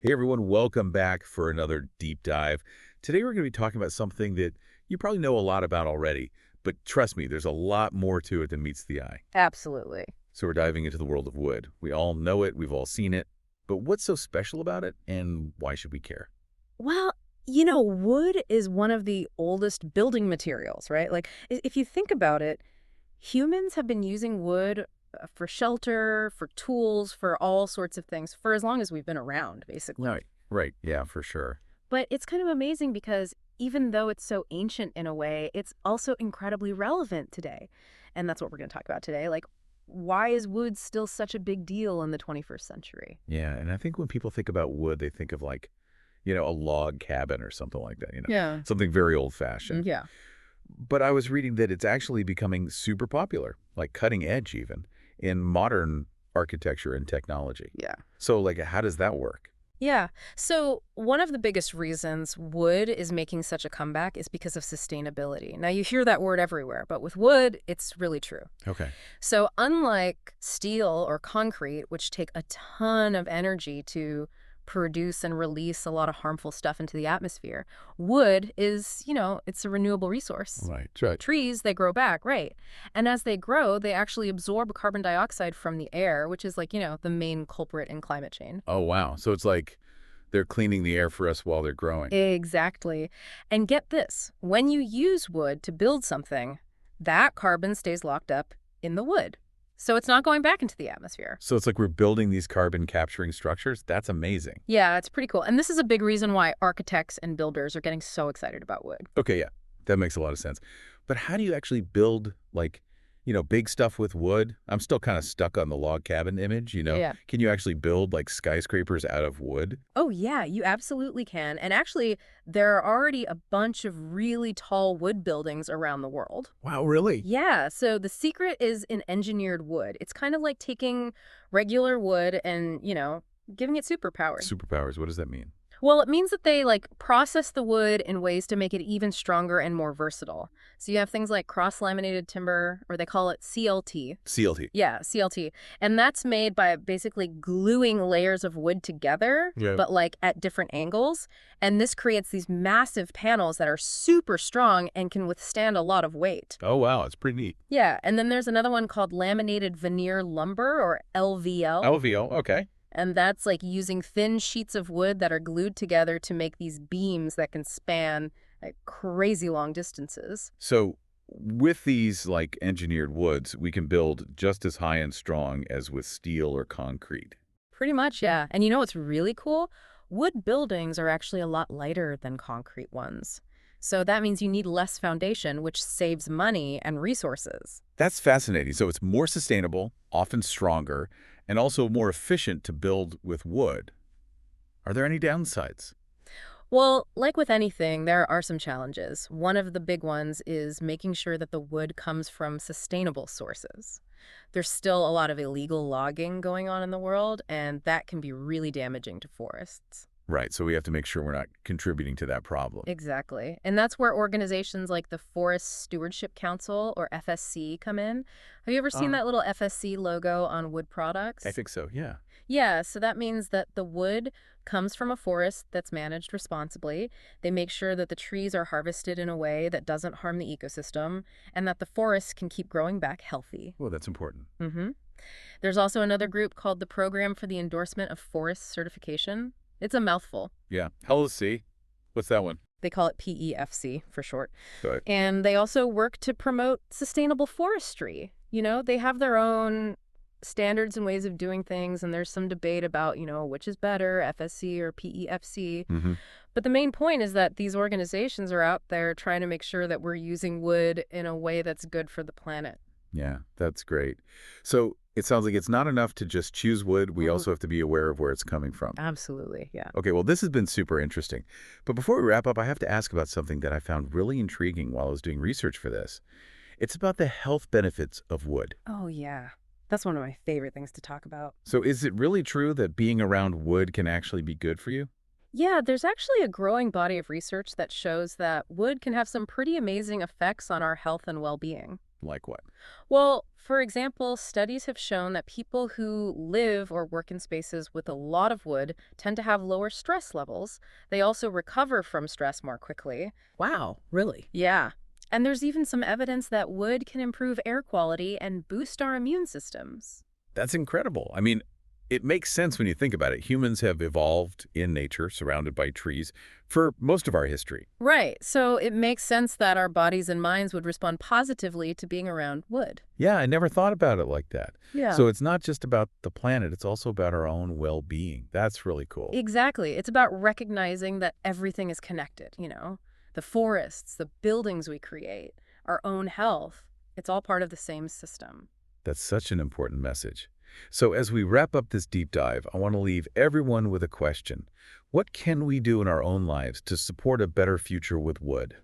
Hey everyone, welcome back for another deep dive. Today we're going to be talking about something that you probably know a lot about already, but trust me, there's a lot more to it than meets the eye. Absolutely. So we're diving into the world of wood. We all know it, we've all seen it, but what's so special about it and why should we care? Well, wood is one of the oldest building materials, right? Like, if you think about it, humans have been using wood for shelter, for tools, for all sorts of things for as long as we've been around, basically. Right, yeah, for sure. But it's kind of amazing because even though it's so ancient in a way, it's also incredibly relevant today. And that's what we're going to talk about today. Like, why is wood still such a big deal in the 21st century? Yeah, and I think when people think about wood, they think of like, a log cabin or something like that, Yeah. something very old-fashioned. Yeah. But I was reading that it's actually becoming super popular, like cutting edge even, in modern architecture and technology. Yeah. So, like, how does that work? Yeah. So one of the biggest reasons wood is making such a comeback is because of sustainability. Now, you hear that word everywhere, but with wood, it's really true. Okay. So unlike steel or concrete, which take a ton of energy to produce and release a lot of harmful stuff into the atmosphere, wood is, it's a renewable resource. Right, right. Trees, they grow back, right. And as they grow, they actually absorb carbon dioxide from the air, which is like, the main culprit in climate change. Oh, wow. So it's like they're cleaning the air for us while they're growing. Exactly. And get this, when you use wood to build something, that carbon stays locked up in the wood. So it's not going back into the atmosphere. So it's like we're building these carbon capturing structures. That's amazing. Yeah, it's pretty cool. And this is a big reason why architects and builders are getting so excited about wood. Okay, yeah, that makes a lot of sense. But how do you actually build, like, big stuff with wood? I'm still kind of stuck on the log cabin image. Yeah. Can you actually build, like, skyscrapers out of wood? Oh, yeah, you absolutely can. And actually, there are already a bunch of really tall wood buildings around the world. Wow, really? Yeah, so the secret is in engineered wood. It's kind of like taking regular wood and, giving it superpowers. Superpowers, what does that mean? Well, it means that they process the wood in ways to make it even stronger and more versatile. So you have things like cross-laminated timber, or they call it CLT. CLT. Yeah, CLT. And that's made by basically gluing layers of wood together, Yeah. but at different angles. And this creates these massive panels that are super strong and can withstand a lot of weight. Oh, wow, it's pretty neat. Yeah, and then there's another one called laminated veneer lumber, or LVL. LVO, okay. And that's using thin sheets of wood that are glued together to make these beams that can span crazy long distances. So with these, like, engineered woods, we can build just as high and strong as with steel or concrete. Pretty much, yeah. And you know what's really cool? Wood buildings are actually a lot lighter than concrete ones. So that means you need less foundation, which saves money and resources. That's fascinating. So it's more sustainable, often stronger, and also more efficient to build with wood. Are there any downsides? Well, like with anything, there are some challenges. One of the big ones is making sure that the wood comes from sustainable sources. There's still a lot of illegal logging going on in the world, and that can be really damaging to forests. Right, so we have to make sure we're not contributing to that problem. Exactly. And that's where organizations like the Forest Stewardship Council, or FSC, come in. Have you ever seen that little FSC logo on wood products? I think so, yeah. Yeah, so that means that the wood comes from a forest that's managed responsibly. They make sure that the trees are harvested in a way that doesn't harm the ecosystem, and that the forest can keep growing back healthy. Well, that's important. Mm-hmm. There's also another group called the Program for the Endorsement of Forest Certification. It's a mouthful. Yeah. LSC. What's that one? They call it PEFC for short. Good. And they also work to promote sustainable forestry. They have their own standards and ways of doing things, and there's some debate about, which is better, FSC or PEFC. Mm-hmm. But the main point is that these organizations are out there trying to make sure that we're using wood in a way that's good for the planet. Yeah, that's great. So it sounds like it's not enough to just choose wood. We also have to be aware of where it's coming from. Absolutely, yeah. Okay, well, this has been super interesting. But before we wrap up, I have to ask about something that I found really intriguing while I was doing research for this. It's about the health benefits of wood. Oh, yeah. That's one of my favorite things to talk about. So is it really true that being around wood can actually be good for you? Yeah, there's actually a growing body of research that shows that wood can have some pretty amazing effects on our health and well-being. Like what? Well, for example, studies have shown that people who live or work in spaces with a lot of wood tend to have lower stress levels. They also recover from stress more quickly. Wow, really? Yeah. And there's even some evidence that wood can improve air quality and boost our immune systems. That's incredible. I mean, it makes sense when you think about it. Humans have evolved in nature, surrounded by trees, for most of our history. Right. So it makes sense that our bodies and minds would respond positively to being around wood. Yeah, I never thought about it like that. Yeah. So it's not just about the planet, it's also about our own well-being. That's really cool. Exactly. It's about recognizing that everything is connected. The forests, the buildings we create, our own health. It's all part of the same system. That's such an important message. So as we wrap up this deep dive, I want to leave everyone with a question. What can we do in our own lives to support a better future with wood?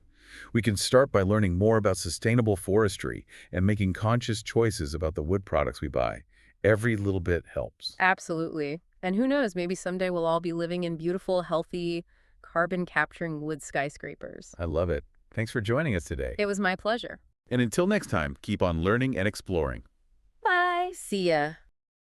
We can start by learning more about sustainable forestry and making conscious choices about the wood products we buy. Every little bit helps. Absolutely. And who knows, maybe someday we'll all be living in beautiful, healthy, carbon-capturing wood skyscrapers. I love it. Thanks for joining us today. It was my pleasure. And until next time, keep on learning and exploring. Bye. See ya.